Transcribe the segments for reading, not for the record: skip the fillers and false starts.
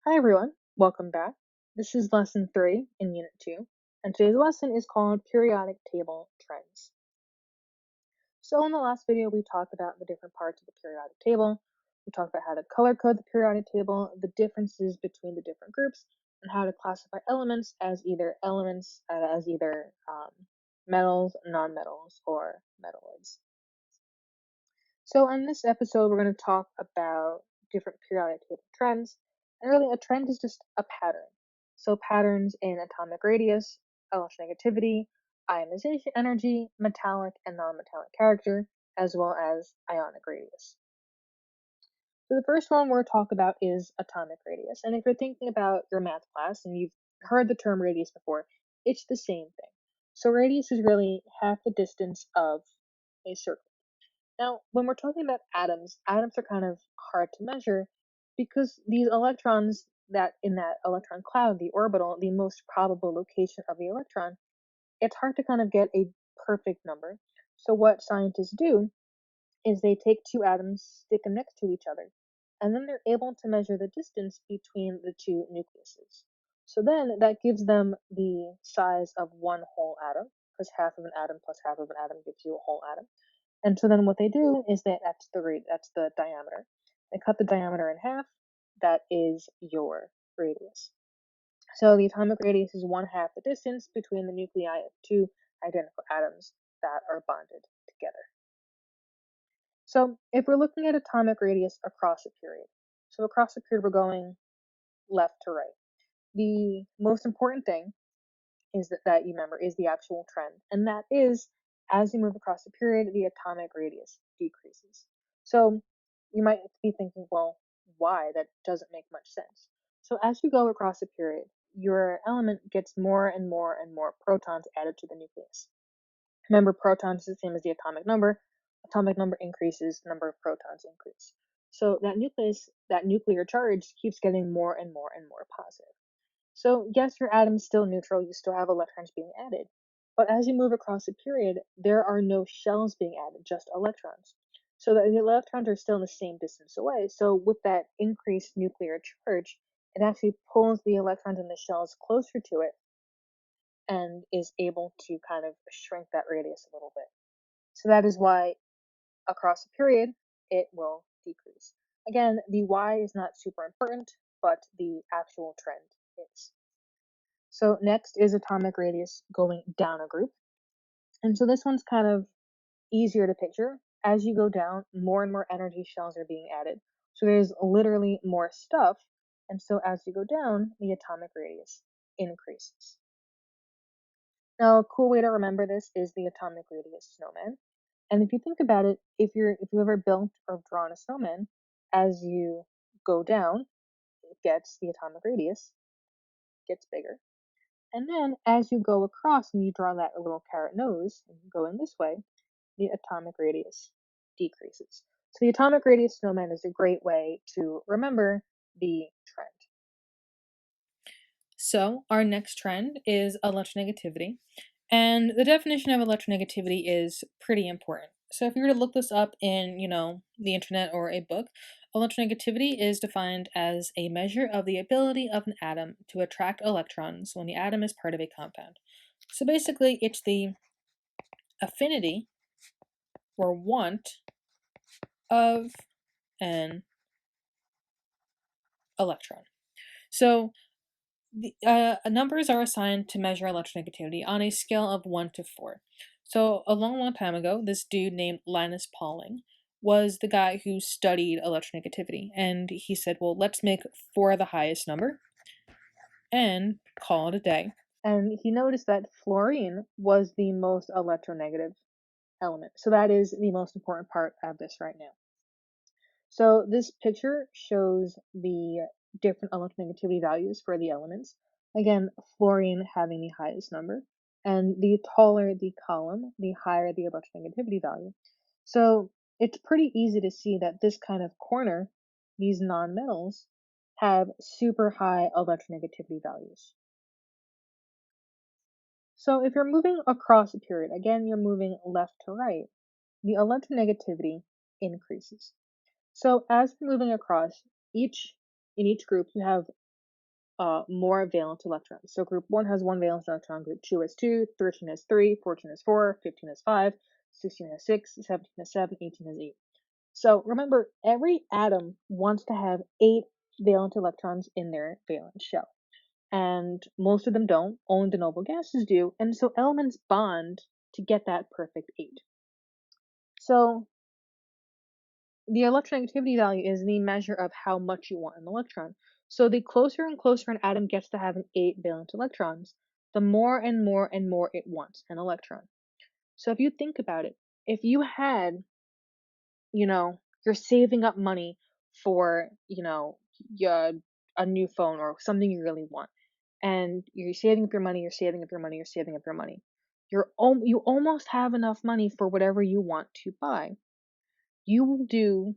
Hi everyone, welcome back. This is lesson 3 in unit 2, and today's lesson is called Periodic Table Trends. So in the last video we talked about the different parts of the periodic table. We talked about how to color code the periodic table, the differences between the different groups, and how to classify elements as either metals, nonmetals, or metalloids. So in this episode we're going to talk about different periodic table trends. And really, a trend is just a pattern. So patterns in atomic radius, electronegativity, ionization energy, metallic and nonmetallic character, as well as ionic radius. So the first one we're talk about is atomic radius. And if you're thinking about your math class and you've heard the term radius before, it's the same thing. So radius is really half the distance of a circle. Now, when we're talking about atoms are kind of hard to measure because these electrons that in that electron cloud, the orbital, the most probable location of the electron, it's hard to kind of get a perfect number. So what scientists do is they take two atoms, stick them next to each other, and then they're able to measure the distance between the two nucleuses. So then that gives them the size of one whole atom, because half of an atom plus half of an atom gives you a whole atom. And so then what they do is that's the diameter. They cut the diameter in half. That is your radius. So the atomic radius is 1/2 the distance between the nuclei of two identical atoms that are bonded together. So if we're looking at atomic radius across a period, so across a period we're going left to right. The most important thing is that you remember is the actual trend, and that is as you move across the period, the atomic radius decreases. So you might be thinking, well, why? That doesn't make much sense. So as you go across a period, your element gets more and more and more protons added to the nucleus. Remember, protons is the same as the atomic number. Atomic number increases, number of protons increase. So that nuclear charge keeps getting more and more and more positive. So yes, your atom's still neutral, you still have electrons being added. But as you move across a period, there are no shells being added, just electrons. So the electrons are still the same distance away. So with that increased nuclear charge, it actually pulls the electrons in the shells closer to it and is able to kind of shrink that radius a little bit. So that is why across a period, it will decrease. Again, the y is not super important, but the actual trend is. So next is atomic radius going down a group. And so this one's kind of easier to picture. As you go down, more and more energy shells are being added. So there's literally more stuff. And so as you go down, the atomic radius increases. Now, a cool way to remember this is the atomic radius snowman. And if you think about it, if you've ever built or drawn a snowman, as you go down, the atomic radius gets bigger. And then as you go across and you draw that little carrot nose and going this way, the atomic radius decreases. So the atomic radius snowman is a great way to remember the trend. So our next trend is electronegativity. And the definition of electronegativity is pretty important. So if you were to look this up in, the internet or a book, electronegativity is defined as a measure of the ability of an atom to attract electrons when the atom is part of a compound. So basically, it's the affinity or want of an electron. So numbers are assigned to measure electronegativity on a scale of 1 to 4. So a long time ago, this dude named Linus Pauling was the guy who studied electronegativity, and he said, well, let's make 4 the highest number and call it a day. And he noticed that fluorine was the most electronegative element. So that is the most important part of this right now. So this picture shows the different electronegativity values for the elements. Again, fluorine having the highest number, and the taller the column, the higher the electronegativity value. So it's pretty easy to see that this kind of corner, these nonmetals, have super high electronegativity values. So if you're moving across a period, again, you're moving left to right, the electronegativity increases. So as you're moving across, in each group, you have more valence electrons. So group 1 has 1 valence electron, group 2 has 2, 13 has 3, 14 has 4, 15 has 5, 16 has 6, 17 has 7, 18 has 8. So remember, every atom wants to have 8 valence electrons in their valence shell. And most of them don't, only the noble gases do, and so elements bond to get that perfect 8. So the electronegativity value is the measure of how much you want an electron. So the closer and closer an atom gets to having 8 valence electrons, the more and more and more it wants an electron. So if you think about it, if you had, you're saving up money for, your, a new phone or something you really want, and you're saving up your money, you're saving up your money, you're saving up your money. You almost have enough money for whatever you want to buy. You will do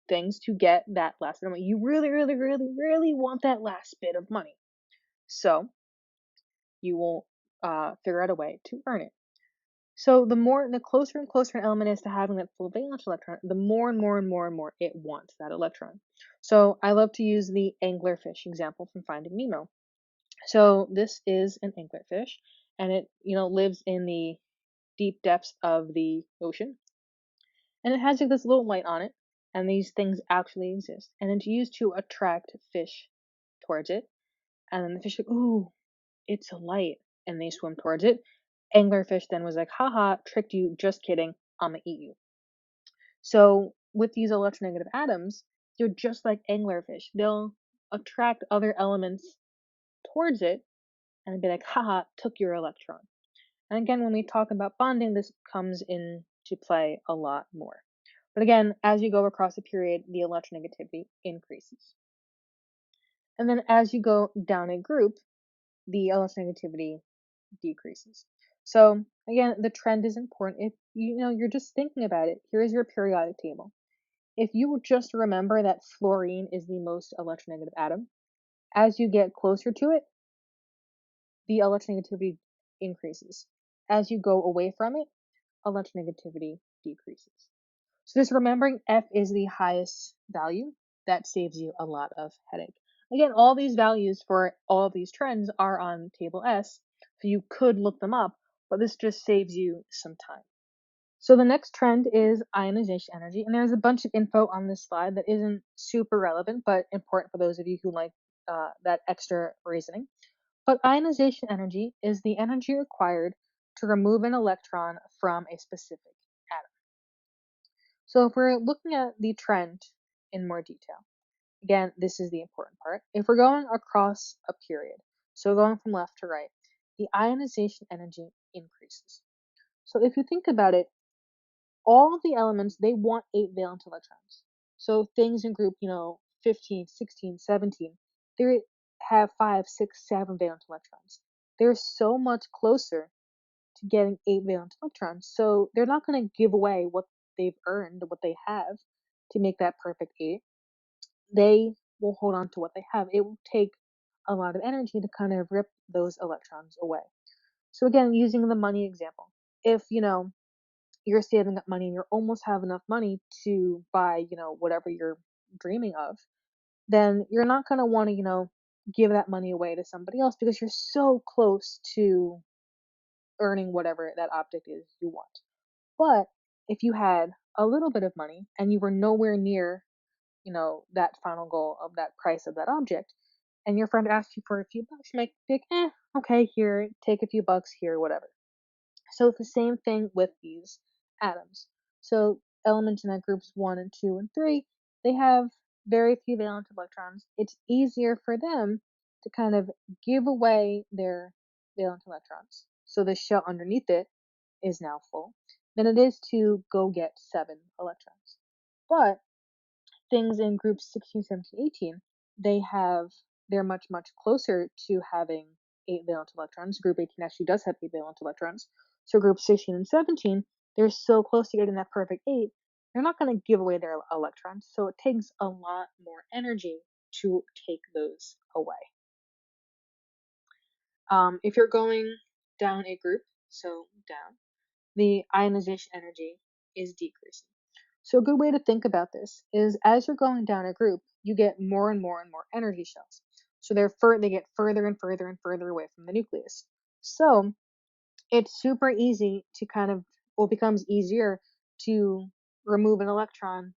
things to get that last bit of money. You really, really, really, really want that last bit of money. So you will figure out a way to earn it. So the closer and closer an element is to having that full valence electron, the more and more and more and more it wants that electron. So I love to use the anglerfish example from Finding Nemo. So this is an anglerfish, and it lives in the deep depths of the ocean, and it has like this little light on it, and these things actually exist, and it's used to attract fish towards it. And then the fish are like, ooh, it's a light, and they swim towards it. Anglerfish then was like, haha, tricked you, just kidding, I'ma eat you. So with these electronegative atoms, they're just like anglerfish. They'll attract other elements towards it and be like, haha, took your electron. And again, when we talk about bonding, this comes into play a lot more. But again, as you go across a period, the electronegativity increases. And then as you go down a group, the electronegativity decreases. So again, the trend is important. If you're just thinking about it, here's your periodic table. If you just remember that fluorine is the most electronegative atom, as you get closer to it, the electronegativity increases. As you go away from it, electronegativity decreases. So this remembering F is the highest value, that saves you a lot of headache. Again, all these values for all of these trends are on table S, so you could look them up, but this just saves you some time. So the next trend is ionization energy, and there's a bunch of info on this slide that isn't super relevant, but important for those of you who like that extra reasoning. But ionization energy is the energy required to remove an electron from a specific atom. So if we're looking at the trend in more detail, again, this is the important part. If we're going across a period, so going from left to right, the ionization energy increases. So if you think about it, all of the elements, they want 8 valence electrons. So things in group, 15, 16, 17, they have 5, 6, 7 valence electrons. They're so much closer to getting 8 valence electrons. So they're not going to give away what they've earned, what they have to make that perfect 8. They will hold on to what they have. It will take a lot of energy to kind of rip those electrons away. So again, using the money example, if you're saving up money and you almost have enough money to buy, whatever you're dreaming of, then you're not going to want to, give that money away to somebody else because you're so close to earning whatever that object is you want. But if you had a little bit of money and you were nowhere near, that final goal of that price of that object, and your friend asked you for a few bucks, you might think, okay, here, take a few bucks here, whatever. So it's the same thing with these atoms. So elements in that groups 1 and 2 and 3, they have very few valence electrons. It's easier for them to kind of give away their valence electrons. So the shell underneath it is now full than it is to go get 7 electrons. But things in groups 16, 17, 18, they're much, much closer to having 8 valence electrons. Group 18 actually does have 8 valence electrons. So group 16 and 17, they're so close to getting that perfect 8, they're not going to give away their electrons. So it takes a lot more energy to take those away. If you're going down a group, so down, the ionization energy is decreasing. So a good way to think about this is as you're going down a group, you get more and more and more energy shells. So they get further and further and further away from the nucleus. So it's super easy to becomes easier to remove an electron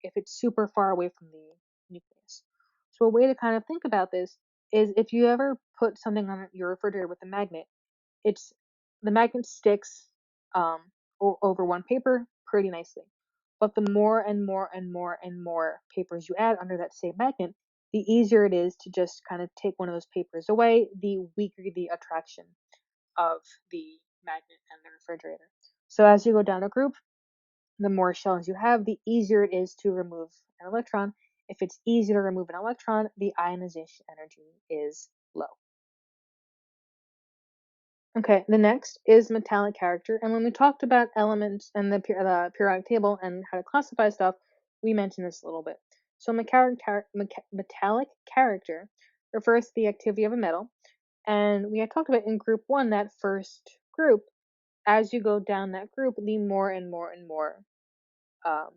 if it's super far away from the nucleus. So a way to kind of think about this is if you ever put something on your refrigerator with a magnet, it's the magnet sticks um, over one paper pretty nicely. But the more and more and more and more papers you add under that same magnet, the easier it is to just kind of take one of those papers away, the weaker the attraction of the magnet and the refrigerator. So as you go down a group, the more shells you have, the easier it is to remove an electron. If it's easy to remove an electron, the ionization energy is low. Okay, the next is metallic character. And when we talked about elements and the periodic table and how to classify stuff, we mentioned this a little bit. So metallic character refers to the activity of a metal. And we had talked about in group one, that first group, as you go down that group, the more and more and more um,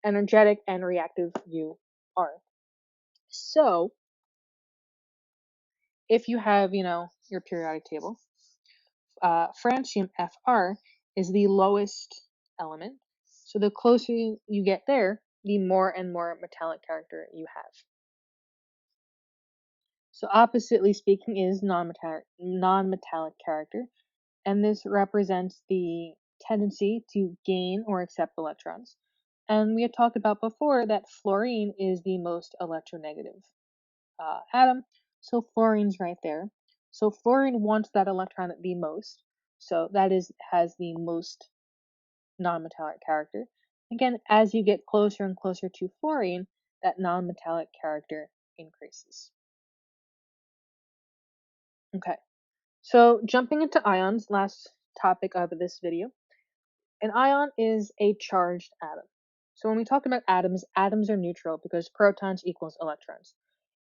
energetic and reactive you are. So if you have, your periodic table, francium Fr is the lowest element. So the closer you get there, the more and more metallic character you have. So oppositely speaking is non-metallic character, and this represents the tendency to gain or accept electrons. And we had talked about before that fluorine is the most electronegative atom, so fluorine's right there. So fluorine wants that electron the most, so that has the most non-metallic character. Again, as you get closer and closer to fluorine, that non-metallic character increases. Okay, so jumping into ions, last topic of this video. An ion is a charged atom. So when we talk about atoms, atoms are neutral because protons equals electrons.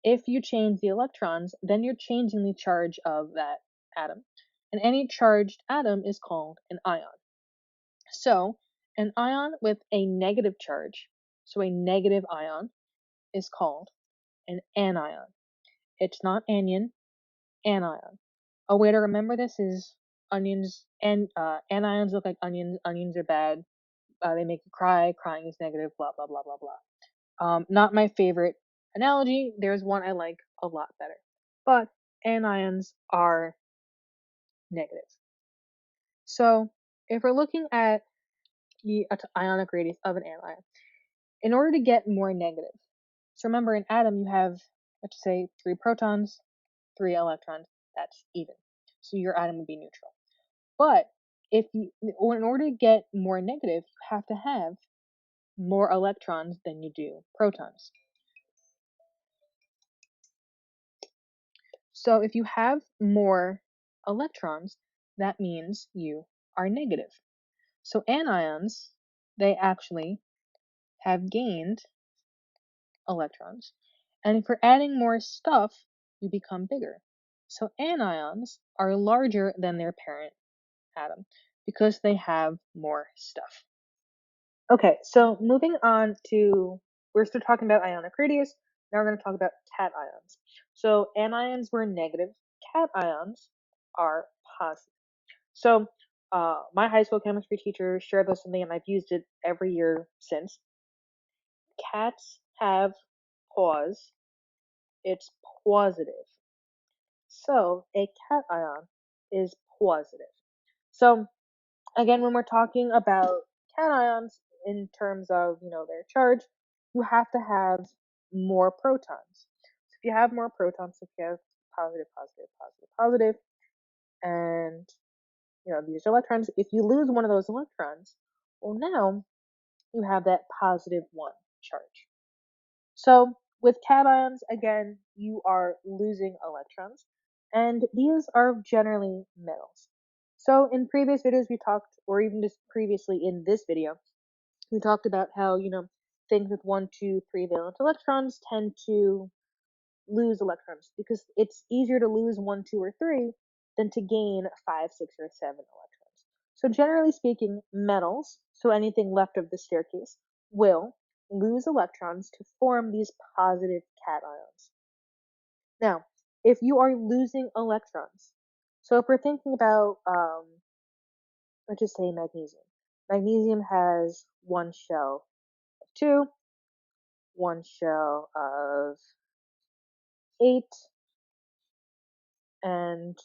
If you change the electrons, then you're changing the charge of that atom. And any charged atom is called an ion. So an ion with a negative charge, so a negative ion, is called an anion. It's not anion, anion. A way to remember this is onions, and anions look like onions. Onions are bad. They make you cry. Crying is negative. Blah blah blah blah blah. Not my favorite analogy. There's one I like a lot better. But anions are negative. So if we're looking at the ionic radius of an anion, in order to get more negative, so remember in atom you have, let's say, 3 protons, 3 electrons. That's even. So your atom would be neutral. But in order to get more negative, you have to have more electrons than you do protons. So if you have more electrons, that means you are negative. So anions, they actually have gained electrons. And if you're adding more stuff, you become bigger. So anions are larger than their parent atom because they have more stuff. Okay, so moving on to, we're still talking about ionic radius. Now we're going to talk about cations. So anions were negative, cations are positive. So my high school chemistry teacher shared this with me, and I've used it every year since. Cats have paws. It's positive. So a cation is positive. So again, when we're talking about cations in terms of, their charge, you have to have more protons. So if you have more protons, if you have positive, positive, positive, positive, and these electrons, if you lose one of those electrons, well, now you have that positive 1 charge. So with cations, again, you are losing electrons, and these are generally metals. So in previous videos we talked, or even just previously in this video, we talked about how, things with 1, 2, 3 valence electrons tend to lose electrons because it's easier to lose 1, 2, or 3 than to gain 5, 6, or 7 electrons. So generally speaking, metals, so anything left of the staircase, will lose electrons to form these positive cations. Now, if you are losing electrons, so if we're thinking about, let's just say magnesium. Magnesium has one shell of 2, one shell of 8, and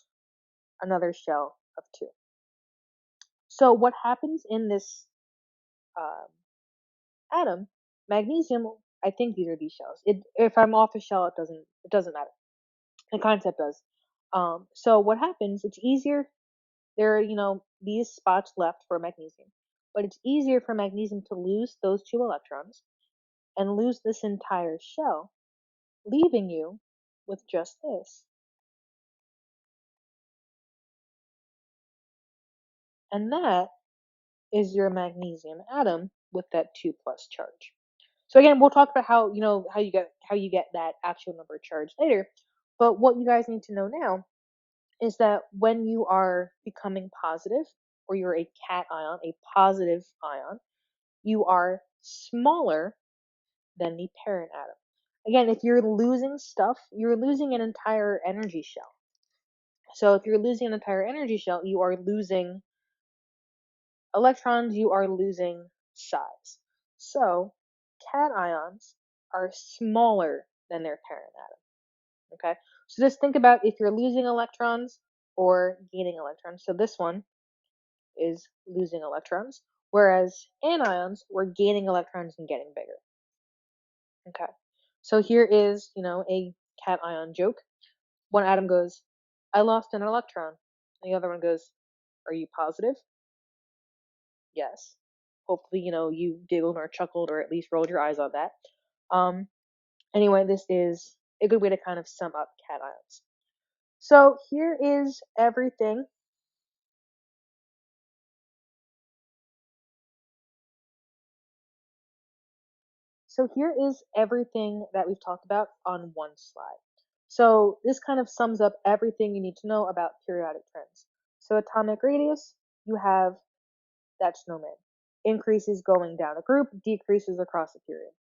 another shell of 2. So what happens in this um, atom, magnesium, I think these are these shells. If I'm off a shell, it doesn't matter. The concept does. So what happens? It's easier. There are these spots left for magnesium, but it's easier for magnesium to lose those 2 electrons and lose this entire shell, leaving you with just this. And that is your magnesium atom with that 2 plus charge. So again, we'll talk about how you get that actual number charge later. But what you guys need to know now is that when you are becoming positive, or you're a cation, a positive ion, you are smaller than the parent atom. Again, if you're losing stuff, you're losing an entire energy shell. So if you're losing an entire energy shell, you are losing electrons, you are losing size. So cations are smaller than their parent atom. Okay? So just think about if you're losing electrons or gaining electrons. So this one is losing electrons, whereas anions, we're gaining electrons and getting bigger. Okay. So here is, a cation joke. One atom goes, I lost an electron. And the other one goes, are you positive? Yes. Hopefully, you giggled or chuckled or at least rolled your eyes on that. Um, anyway, this is a good way to kind of sum up cations. So here is everything. So here is everything that we've talked about on one slide. So this kind of sums up everything you need to know about periodic trends. So atomic radius, you have that snowman. Increases going down a group, decreases across a period.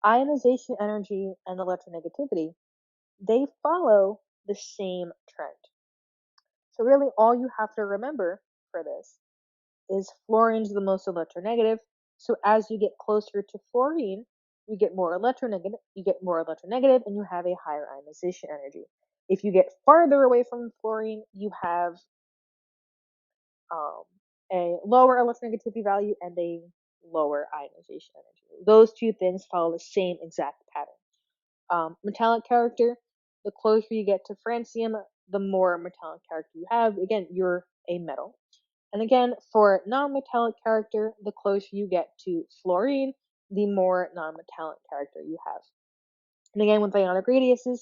Ionization energy and electronegativity, they follow the same trend. So really all you have to remember for this is fluorine's the most electronegative. So as you get closer to fluorine, you get more electronegative, and you have a higher ionization energy. If you get farther away from fluorine, you have um, a lower electronegativity value and a lower ionization energy. Those two things follow the same exact pattern. Metallic character, the closer you get to francium, the more metallic character you have. Again, you're a metal. And again, for non-metallic character, the closer you get to fluorine, the more non-metallic character you have. And again, with ionic radiuses,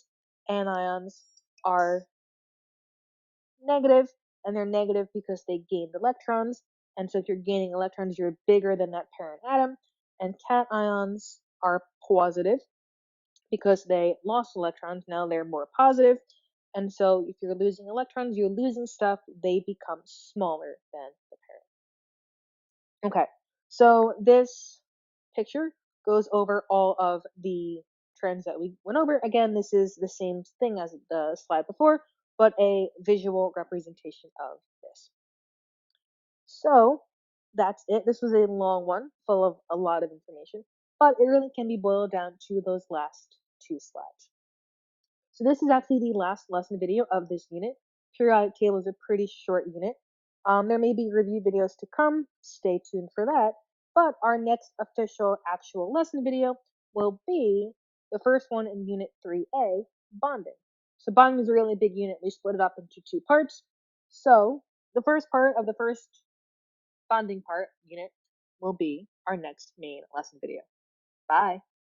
anions are negative, and they're negative because they gained electrons. And so if you're gaining electrons, you're bigger than that parent atom. And cations are positive because they lost electrons. Now they're more positive. And so if you're losing electrons, you're losing stuff, they become smaller than the parent. Okay, so this picture goes over all of the trends that we went over. Again, this is the same thing as the slide before, but a visual representation of this. So that's it. This was a long one, full of a lot of information, but it really can be boiled down to those last 2 slides. So this is actually the last lesson video of this unit. Periodic table is a pretty short unit. There may be review videos to come. Stay tuned for that. But our next official actual lesson video will be the first one in Unit 3A, bonding. So bonding is a really big unit. We split it up into 2 parts. So the first part of the first bonding part unit will be our next main lesson video. Bye.